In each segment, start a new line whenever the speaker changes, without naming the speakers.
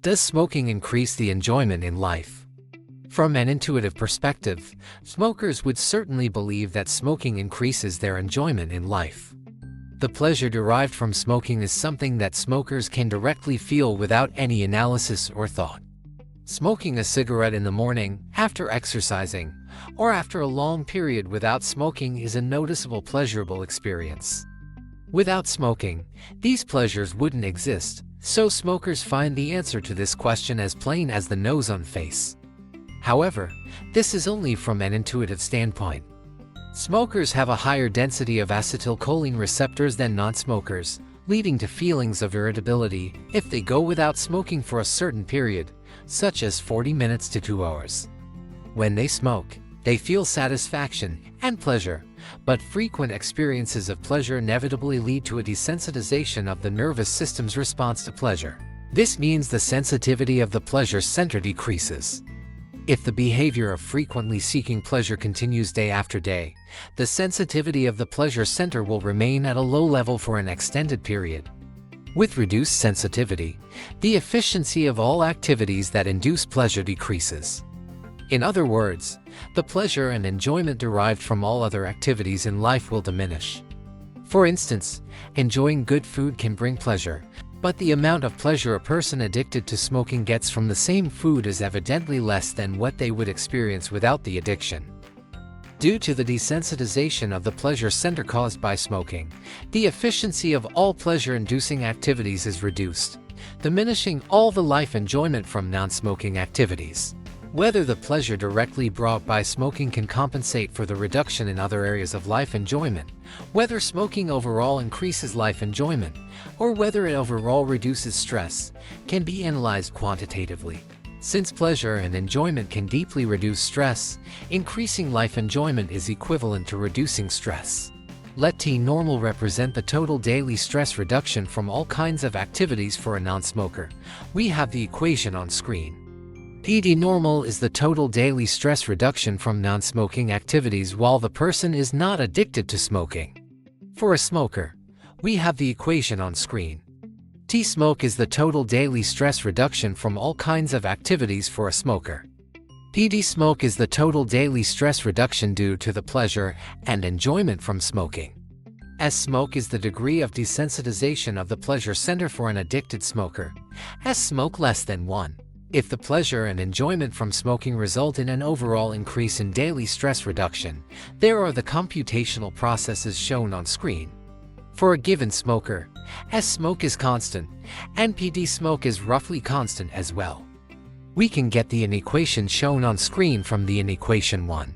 Does smoking increase the enjoyment in life? From an intuitive perspective, smokers would certainly believe that smoking increases their enjoyment in life. The pleasure derived from smoking is something that smokers can directly feel without any analysis or thought. Smoking a cigarette in the morning, after exercising, or after a long period without smoking is a noticeable pleasurable experience. Without smoking, these pleasures wouldn't exist, so smokers find the answer to this question as plain as the nose on face. However, this is only from an intuitive standpoint. Smokers have a higher density of acetylcholine receptors than non-smokers, leading to feelings of irritability if they go without smoking for a certain period, such as 40 minutes to 2 hours. When they smoke, they feel satisfaction and pleasure, but frequent experiences of pleasure inevitably lead to a desensitization of the nervous system's response to pleasure. This means the sensitivity of the pleasure center decreases. If the behavior of frequently seeking pleasure continues day after day, the sensitivity of the pleasure center will remain at a low level for an extended period. With reduced sensitivity, the efficiency of all activities that induce pleasure decreases. In other words, the pleasure and enjoyment derived from all other activities in life will diminish. For instance, enjoying good food can bring pleasure, but the amount of pleasure a person addicted to smoking gets from the same food is evidently less than what they would experience without the addiction. Due to the desensitization of the pleasure center caused by smoking, the efficiency of all pleasure-inducing activities is reduced, diminishing all the life enjoyment from non-smoking activities. Whether the pleasure directly brought by smoking can compensate for the reduction in other areas of life enjoyment, whether smoking overall increases life enjoyment, or whether it overall reduces stress, can be analyzed quantitatively. Since pleasure and enjoyment can deeply reduce stress, increasing life enjoyment is equivalent to reducing stress. Let T normal represent the total daily stress reduction from all kinds of activities for a non-smoker. We have the equation on screen. PD normal is the total daily stress reduction from non-smoking activities while the person is not addicted to smoking. For a smoker, we have the equation on screen. T smoke is the total daily stress reduction from all kinds of activities for a smoker. PD smoke is the total daily stress reduction due to the pleasure and enjoyment from smoking. S smoke is the degree of desensitization of the pleasure center for an addicted smoker. S smoke less than 1. If the pleasure and enjoyment from smoking result in an overall increase in daily stress reduction, there are the computational processes shown on screen. For a given smoker, S smoke is constant, and PD smoke is roughly constant as well. We can get the inequation shown on screen from the inequation 1.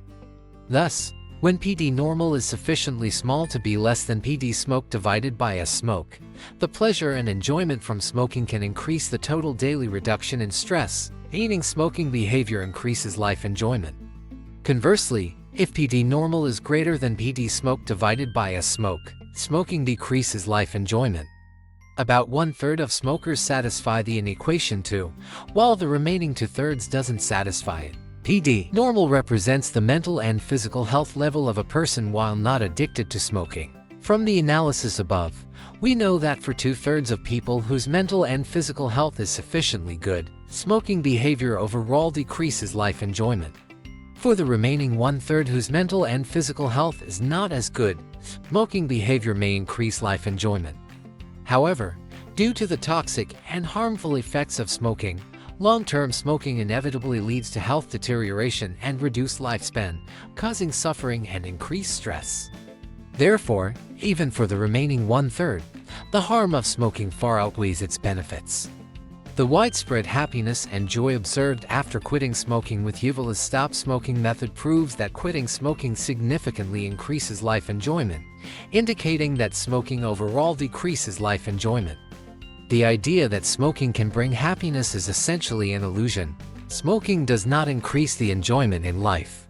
Thus, when PD normal is sufficiently small to be less than PD smoke divided by S smoke, the pleasure and enjoyment from smoking can increase the total daily reduction in stress, meaning smoking behavior increases life enjoyment. Conversely, if PD normal is greater than PD smoke divided by S smoke, smoking decreases life enjoyment. About 1/3 of smokers satisfy the inequation 2, while the remaining 2/3 doesn't satisfy it. PD normal represents the mental and physical health level of a person while not addicted to smoking. From the analysis above, we know that for 2/3 of people whose mental and physical health is sufficiently good, smoking behavior overall decreases life enjoyment. For the remaining 1/3 whose mental and physical health is not as good, smoking behavior may increase life enjoyment. However, due to the toxic and harmful effects of smoking, long-term smoking inevitably leads to health deterioration and reduced lifespan, causing suffering and increased stress. Therefore, even for the remaining 1/3, the harm of smoking far outweighs its benefits. The widespread happiness and joy observed after quitting smoking with Aeviila's stop smoking method proves that quitting smoking significantly increases life enjoyment, indicating that smoking overall decreases life enjoyment. The idea that smoking can bring happiness is essentially an illusion. Smoking does not increase the enjoyment in life.